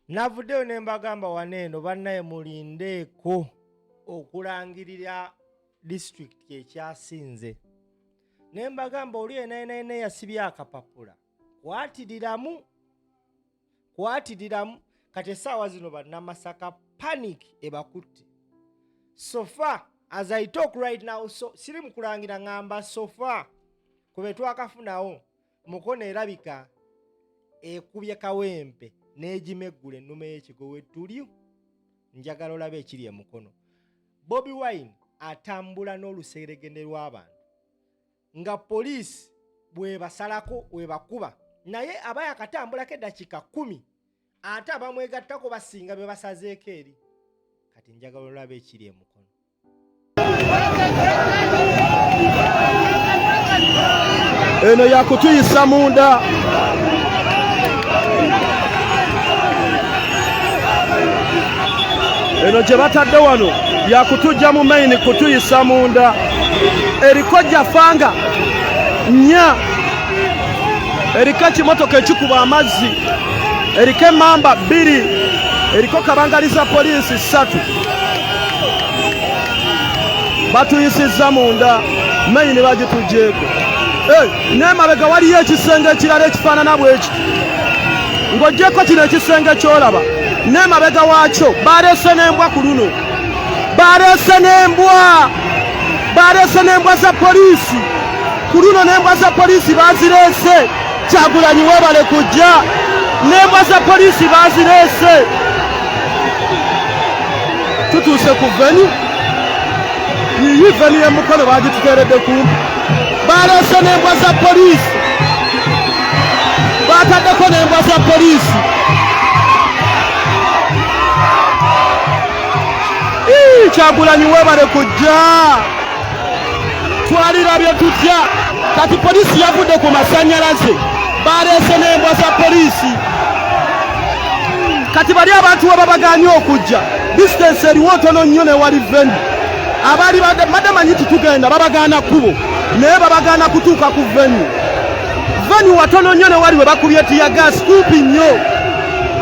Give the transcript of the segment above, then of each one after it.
Navuddeyo ne mbagamba waneeno bannaye mulindeeko okulangirira disitulikiti ekyasinze. Ne mbagamba oli enene yasibye akapapula kwatiriramu kati essaawa zino bannamasaka panic ebakutte. So far as I talk right now, so siri mu kulangira ngamba so far kube twakafunawo mukono erabika ekubye kawempe n'egimeggula ennume y'ekigo wettulyo. Njagala olabe ekiri emukono. Bobi Wine atambula n'oluseregende lw'abantu nga poliisi bwebasalako webakuba naye aba yakatambulako eddakiika 10 ate abamwegattako basinga be basazeeko eri. Kati njagala olabe ekiri emukono. Eno yakutuyisa munda. Eno gye batadde wano yakutujja mu maini kutuyisa munda. Eriko jafanga nya, eriko kimotoka ekikuba amazzi, eriko emamba 2, eriko kabangaliza poliisi 3. Batuyisizza munda maini bagitujjeeko. N'emabega waliyo ekisenge ekirala ekifaanana bweki. Ng'oggyeko kino ekisenge ky'olaba n'emabega waakyo baleese n'embwa ku luno. Baleese n'embwa za poliisi ku luno. N'embwa za poliisi bazireese. Kyagulanyi weebale kujja. N'embwa za poliisi bazireese. Tutuuse ku veni. Iyi veni y'emukono bagituteeredde kumpi. Baleese n'embwa za poliisi. Bataddeko n'embwa za poliisi. Kyagulanyi weebale kujja. Twalirabye tutya. Kati poliisi yavudde ku masannyalaze. Baleese n'embwa za poliisi. Kati bali abantu we babagaanye okujja. Distance eriwo ntono nnyo ne wali veni. Abaali badde manyi titugenda babagaana kkubo naye babagaana kutuuka ku veni. Veni watono nnyo ne wali we bakubye tiyagaasi kumpi nnyo.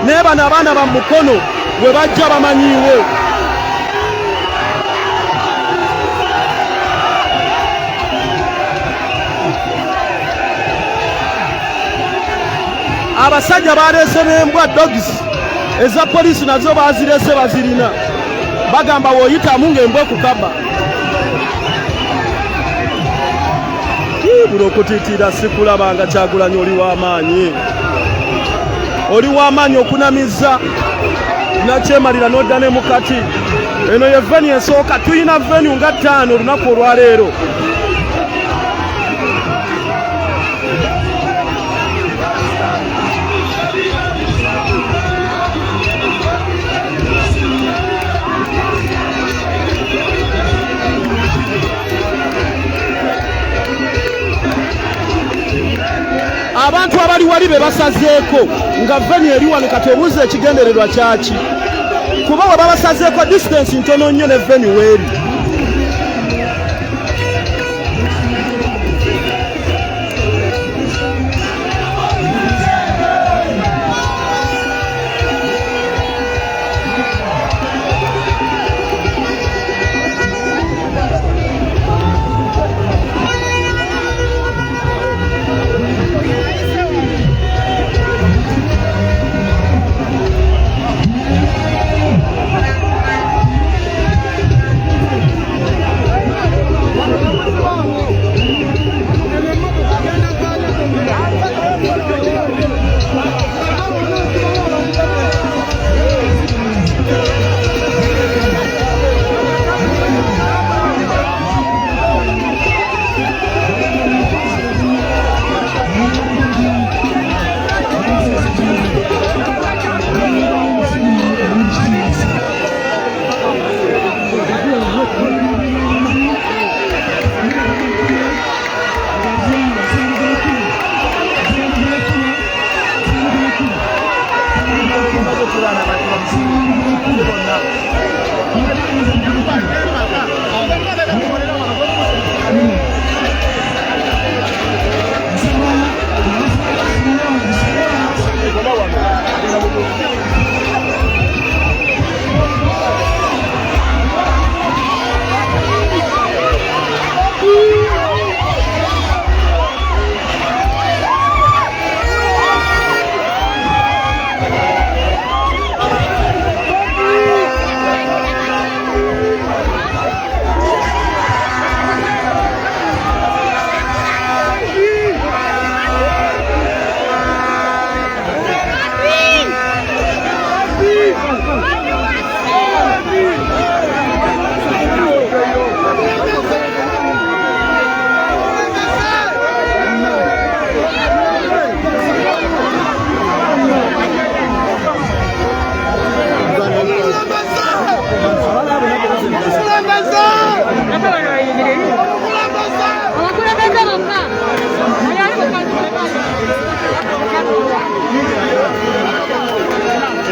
Naye bano abaana ba mukono we bajja bamanyiiwe. Abasajja baleese n'embwa dogs eza poliisi nazo bazireese bazirina. Bagamba woyitamu ng'embwa ekukaba. Buli okutiitira sikulabanga Kyagulanyi oli w'amaanyi. Oli w'amaanyi okunamiza nakyemalira n'odda ne mukati. Eno ye veni esooka. Tuyina veni nga 5 olunaku olwaleero. Abantu abali wali be basazeeko nga veni eri wano kati obuuza ekigendererwa kyaki. Kuba we babasazeeko distance ntono nnyo ne veni weeri.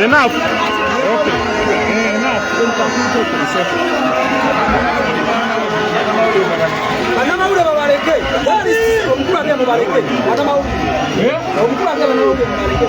Enough. Okay. Enough. Banamawulire babaleke. Bali omukulu ate mubaleke. Banamawulire. Omukulu ate banamawulire mubaleke.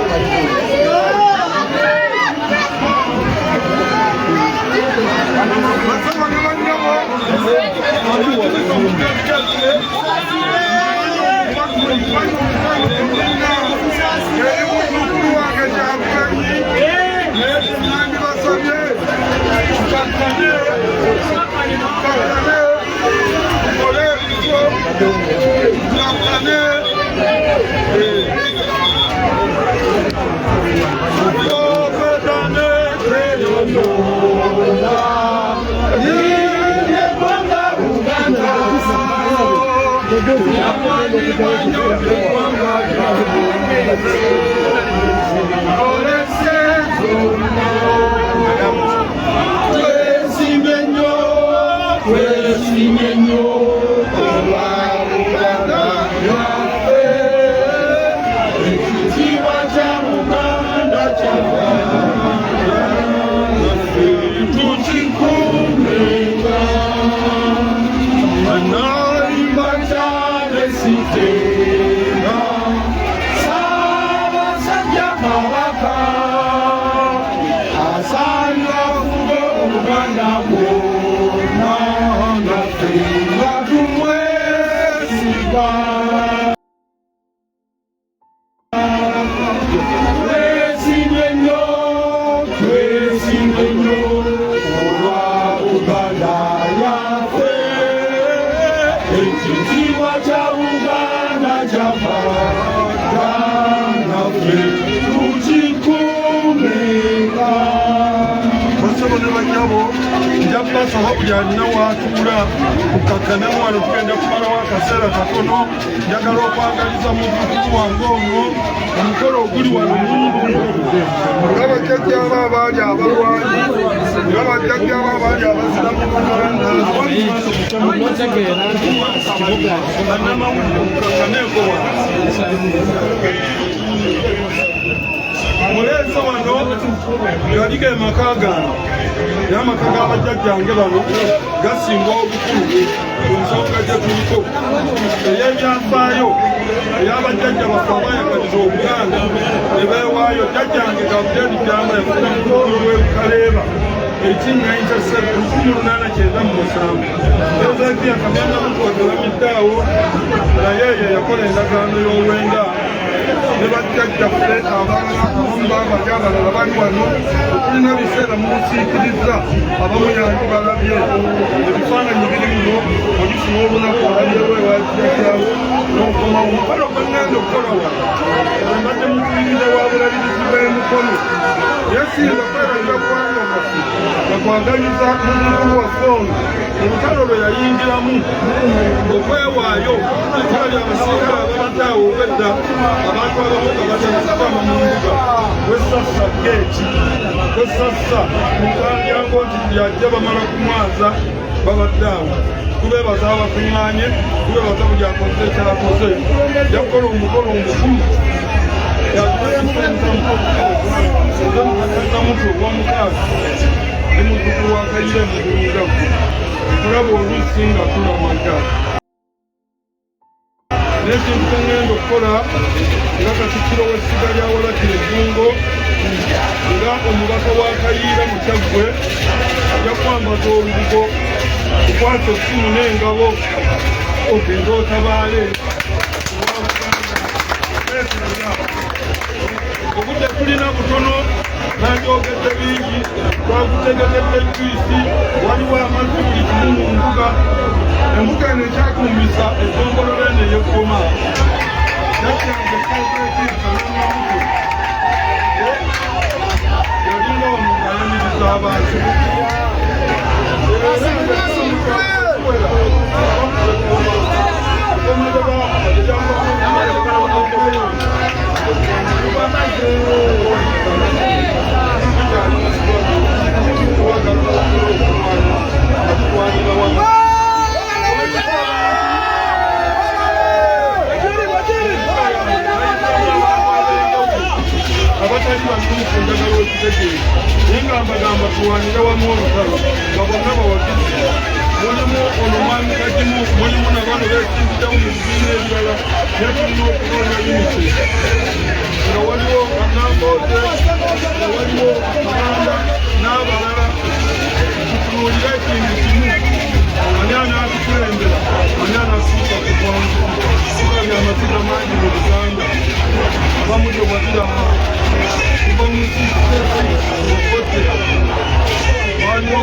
Alina watuula kukakkanemu wano tugenda kumalawo akaseera katono njagala okwagaliza muvubuku wange ono omukolo oguli wano mungi nga bajjajjaabo abaali abalwanyi nga bajjajjaabo abaali abaziramu bannamawulire okukakkaneeko muleese wano galiko emaka gange naye amaka g'abajjajjange bano gasinga obukulu ku nsonga gye tuliko ey'ebyafaayo ey'abajjajja baffe abayagaliza Obuganda ne beewaayo. Jjajjange Gavudeni Kyama yafuna mutukulu w'Ekaleeba 1897 Ezekiya Kamanda Mutuwaze bamiddaawo naye ye yakola endagaano y'olwenda ne bajjajjaffe abalala abamu baabali abalala bali wano okulina biseera mumusiikiriza abamu yange balabye ebifaananyi biri muno olifuna olunaku olabyewo ewajjajjaawo n'okomawo omukolo gwe ŋŋenda okukola wano mbadde mukuyiriza wa bulabirizi bw'emikono yesinga kwerabira kwanga waffe bakwaganyiza mumukulu waffe ono olutalo lwe yayingiramu okwewaayo etwali abasirikale ababaddeawo obwedda abantu abamu nga batanasitama mu mbuga wesassa geeti wesassa mukandyango nti yajja bamala kumwaza babaddeawo tubeebaza abakuŋŋaanye tubeebaza buli akoze ekyakoze yakukola omukolo omukulu mukakanamutu ogw'omukaaga ne muzzukulu wa Kayire Mugulungavu tulaba oluusi nga tulamaga n'ekintu kye ŋŋenda okukola nga Katikkiro w'essiga lya Walatira Ejjungo nga omubaka wa Kayiira mu Kyaggwe ajja kwambaza olubugo kukwata essimu n'engabo ogenda otabaale obudde tulina butono nandyogedde bingi twagutegedde juyisi waliwo amazzi buli kimu mu mbuga embuga eno ekyakumbisa ezzongololo eno ey'eggoma yakyange saekiisanamamuto yalinga ono ng'ayaniriza abantu abatali balungi bategeeza naye nga mbagamba tuwanire wamu olutalo nga bonna bawagizi mulimu olumwanyi kagimu mulimu nabano besinzirawo mu bibiina ebirala naye tulina okunoonya unity nga waliwo Nambooze nga waliwo Kabanda n'abalala tutunuulire ekintu kimu ani anaatukulembera ani anaasiika ku ggwanga sikabya amaziga mangi mu Buganda abamu gye wazirama kuva mu okote waliwo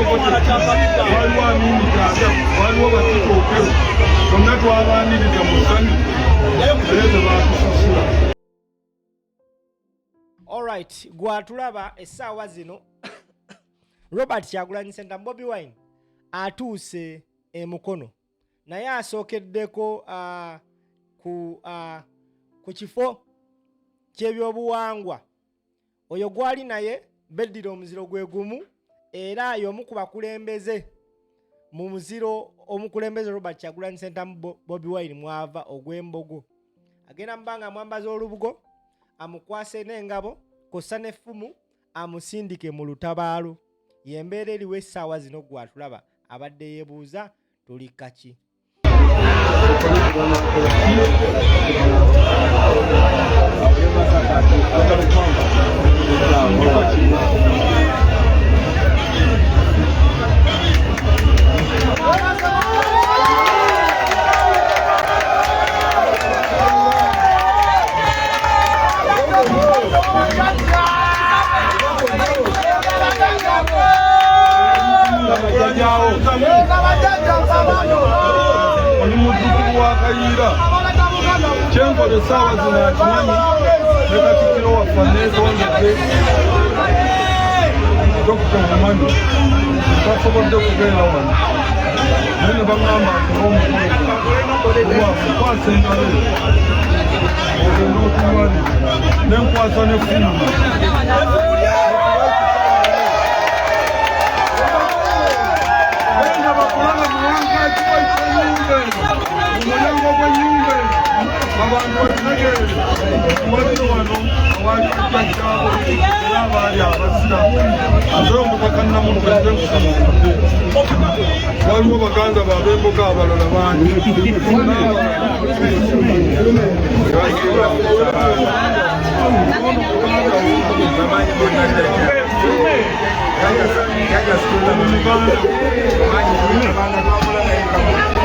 waliwo Amini Kaada waliwo Batito Okero bonna twabaaniriza mu ssanyu era tebatusasula. Alright, gwatulaba essaawa zino Robert Kyagulanyi Ssentamu Bobi Wine atuuse Mukono naye asookeddeko ku kifo ky'ebyobuwangwa oyo gwali naye beddira omuziro gwe gumu era y'omu ku bakulembeze mu muziro omukulembeze Robert Kyagulanyi Ssentamu Bobi Wine mwava ogw'Embogo agenda mbanga mwambaza olubugo amukwase n'engabo kossa n'effumu amusindike mu lutabaalo yembeera eriwo essaawa zino gwatulaba abadde yeebuuza tuli kaki. Oli muzzukulu wa Kayiira kyenkola essaawa zino akimanyi ne Katikkiro waffe aneetondedde Dr. Mumanyi tasobodde kubeera wano naye ne baŋŋamba nti omukulu wakukwasa engalo ogenda okulwanira nenkwasa n'effumu omulyango gw'ennyumba abantu bategeere waliyo wano awali kujja kyabo era abaali abasiramu ate omutaka Namulweze nkusamukudde waliwo baganda bab'Embogo abalala bangi Uganda